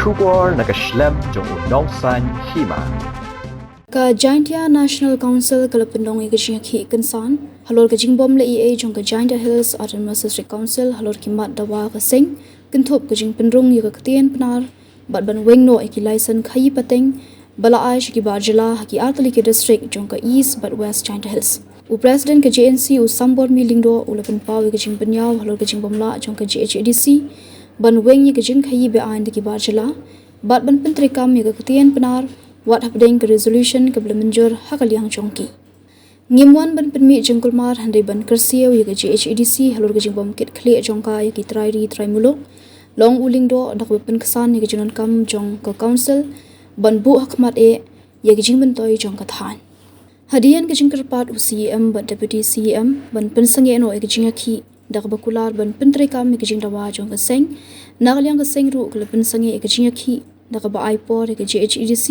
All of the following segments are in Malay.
Shubor nakaslem jong unong san hima. Ka Jaintia National Council kalapendong ikajing ki kansan halor kajing bom le EA jong ka Jaintia Hills Administrative Council halor kimat dawa ka sing kenthop kajing pendrung yu ka ktien penar bat ban weng no iki license khayi pateng bala ai shiki barjala haki artali ke district jong ka East but West Jaintia Hills u president ka JNC u sambor meeting do ulapen paw kajing penyaw halor kajing bomla jong ka GHADC ban weng yu kajing khayi be ain ki barjala bat ban pentri kam yu ka ktien penar wat hapdeng ke resolution ke belum menjur hakal yang chongki ngimwan ban penmi jengkul mar handai ban kersiau ya ke GHADC halur ke jingbom kit khle jongka ya ki trai muluk long uling do dak pen kesan ya ke junan kam jong ke council ban bu hakmat e ya ke jingben toy jong ka than hadian ke jingker pat UCM ban deputy CM ban pensange no ya ke jingaki dak bakular ban pentri kam ya ke jingdawa jong ka seng nagal ke seng ru ke pensange ya ke jingaki dak ba ai por ya ke GHADC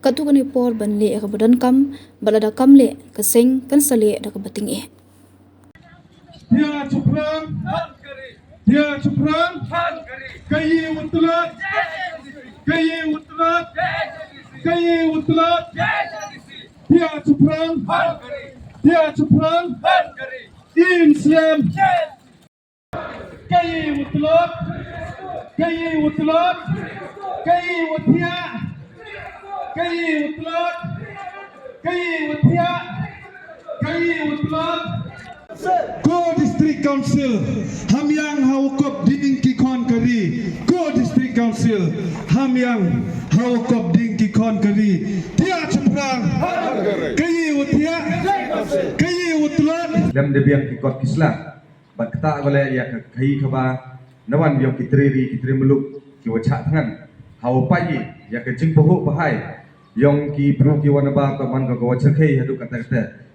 katukan ipor ban le ka badan kam balada kam le ka seng kan sale da ka bating e dia cuprang kayi utlat dia cuprang Islam kayi utlat Go District Council Hamyang Hawkop Ding Ki Kon Kari Go District Council Hamyang Hawkop Ding Ki Kon Kari Tia Ceprang Kayi Utlat Dam de biang ki kot kisla bat kata gole ya kai khaba nawan biang kitri meluk ki wacha thangan hau pai ya ke jing pohu bahai yong ki bru ki wana ba ka man ka wacha kai hadu kata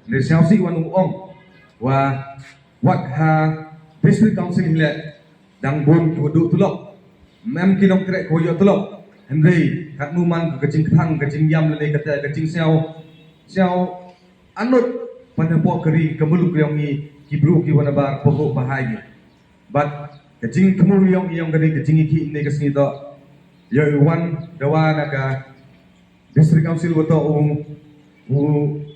ne siasi wanu ong wa wat ha district council hile dang bun ki wadu tulok mem ki nong krek ko yo tulok henry kat mu man ka jing thang ka jing yam le kata ka jing siao anut pada pok keri kemeluk yang ni kibru ki wana bar poho bahagi but kajing kemul yang kari kajing ki ne kasni to yo wan dawa naga district council wato u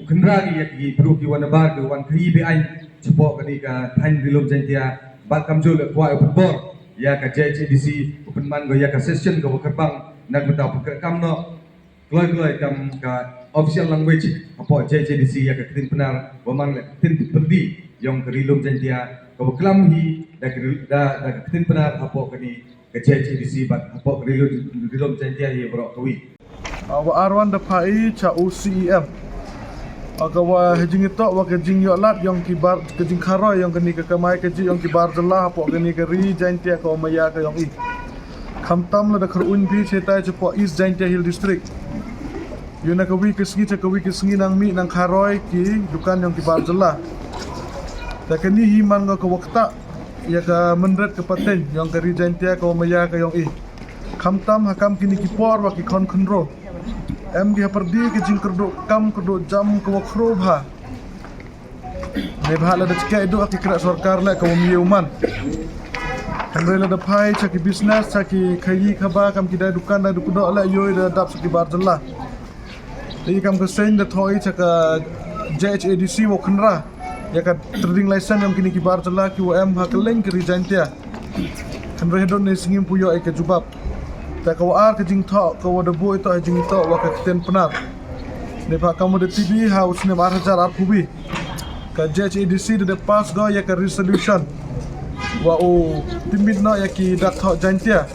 kendragi ya ki bru ki wana bar wan kri be ai cepo kani ka thain dilom jantia bat kamjul kwa upbor ya ka JHDC open man go ya ka session go kerbang nak beta kam no kloi kam ka official language apa JHDC ya ketin benar waman ketin perdi yang kerilum jantia kau kelam hi da ketin benar apa kini ke JHDC bat apa kerilum jantia ye bro kawi wa arwan da pai cha UCM agawa hejing itu wa kejing yolat yang kibar kejing kharo yang kini ke kamai keji yang kibar jelah apa kini ke ri jantia kau maya ke yang i khamtam la da kharun bi chetai chepo East Jaintia Hill District yuna kawi kesengi nang mi nang kharoi ki dukan yang kibar jelah ta kini himan ga ka wakta ya ka menret ke paten yang kari jantia ka maya ka yang i khamtam hakam kini ki por wa ki kon khnro em gi perdi ki jing kerdo kam kerdo jam ka wakro bha ne bha la da chka edu ki kra sarkar la ka mi uman kanre la da phai cha ki business cha ki khayi khaba kam ki da dukan da dukudo la yoy da dap ki bar jelah Jadi kam kesen da thoi chaka JHADC wo khnra ya ka trading license yang kini kibar jala ki OM ha keleng ki rijantia khnra hedon ne singim puyo ai ka jubab ta ka war ka jing tho ka wo da boy to jing to wa ka kiten penar ne pa kamu de TV house ne mar hajar ar pubi ka JHADC de pass go ya ka resolution wa o timid no ya ki dak tho jantia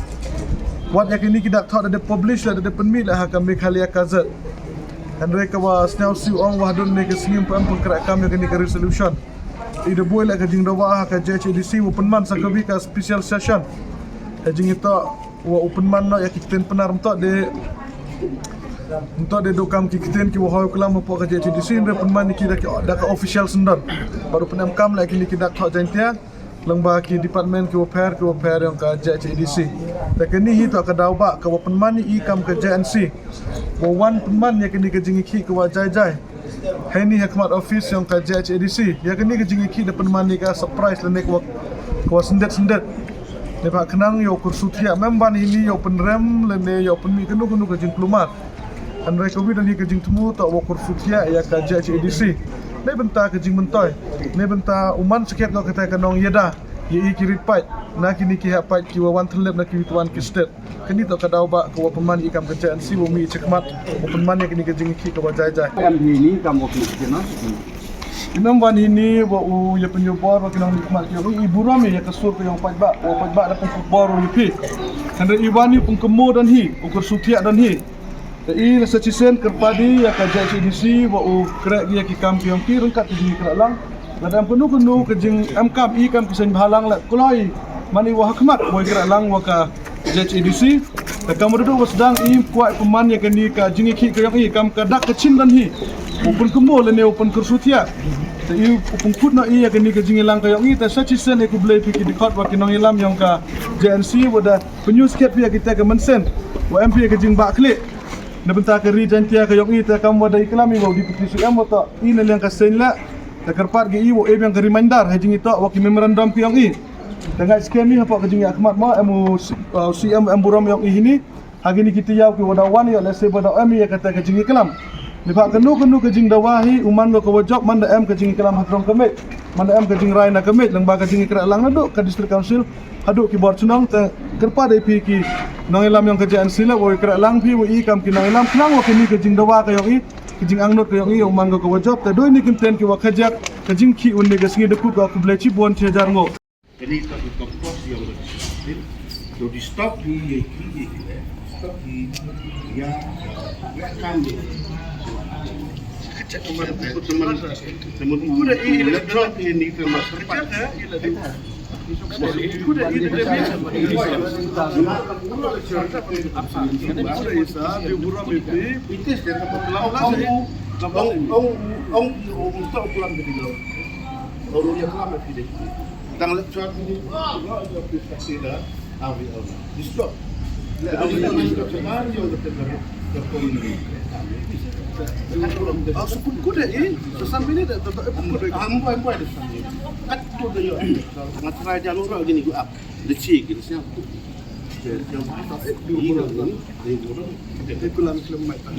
wat ya kini ki dak tho da publish la da penmi la ha ka mekhalia kazat Henry kawa snel siu ong wahdun ne ke singim pam pengkrak kam yang ke resolution ida boy la ka jing dawa ka JHDC open man sakabi ka special session ka jing ito wa open man no ya kiten penar untuk de dokam ki kiten ki wa hoy kelam po ka JHDC re open man ki da ka official sendon baru penam kam la ki dak tho jantia lengba ki department ki repair yang ka JHDC ta kini hi to ka dawba ka open man i kam ka JNC wan penman ya kini ke jingi ki wa jai Hani Hikmat office yang ka JHADC ya kini ke jingi ki de penman ni ka surprise le nek wa sendet Lepas kenang yo kursutia memban ini yo penrem lene yo penmi kenu ke jing kelumat. Andai kau dan ke jing temu tak wo kursutia ya ka JHDC. Ne benta ke jing mentoy. Ne benta uman sekep no kata kanong yeda. Ye kirit pai. Na kini ki hapai ki wan terlep na ki tuan ki state. Kini tak kadau ba ko peman ikam ke JNC wo mi cekmat. Open man kini ke jing ki ke jai. Ini kamu kena. Imam wan ini wa u ya penyubor wa kinang nikmat ya ibu rami ya kasur ke yang pajba da pengkubor ri kan iwan ni pengkemo dan hi ukur sutia dan hi i la sacisen kerpadi ya ka JCDC wa u krek ya ki kam piong ki rengkat di keralang ladam kenu ke jing amkam i kam kisen halang la kulai mani wa hakmat wa keralang wa ka JCDC ka kam duduk sedang i kuat peman ya kini ka jingi ki ke yang i kam ka dak kecin dan hi open kemo le ne open kursutia te i open kut na i ya kini ke jingi lang kayong i te sacisen e ku blai pi ki dikot wa kinong ilam yang ka JNC wada penyus ket pi kita ke mensen wa MP ke jing ba klik na benta ke ri dan tia kayong i te kam wada iklami wa di petisi am wa i na yang ka sen la te kerpat ge i wo e yang ke reminder ha jingi to wa ki memorandum pi yang i dengan skemi apa ke jingi akmat ma emu CM amburam yang i ini hari ni kita yau ki wada wan ya le se wada am ya kata ke jingi kelam Lepas kenu ke jing dawahi uman lo ke wajok manda em ke jing kelam hadrong kemit manda em ke jing raina kemit leng baga jing kerak lang naduk ke district council haduk ki bor cunong te kerpa dai pi ki nang ilam yang kerjaan sila wo kerak lang pi wo i kam ki nang ilam klang wo kini ke jing dawa ke yong i ke jing angnot ke yong i uman lo ke wajok te doi ni kimten ki wa kajak ke jing ki unne ke singi dekut ko ku blechi bon chejar ngo Ini tak dikopos yang sudah di stop di stop di ya kami teman kuda ini drop ini termasuk kerja kuda ini kuda isa di burung itu itu ông stop pulang ke dalam orang yang lama tidak tang lecture ini nó được taxi đó avi avi di stop Sukun kuda ini sesampai ini tak kuda. Ampai di sana. Kat tu dah yo. Ngatrai jalur orang gini gua up. Lecik gitu siap. Yang tak ini itu lah kilometer.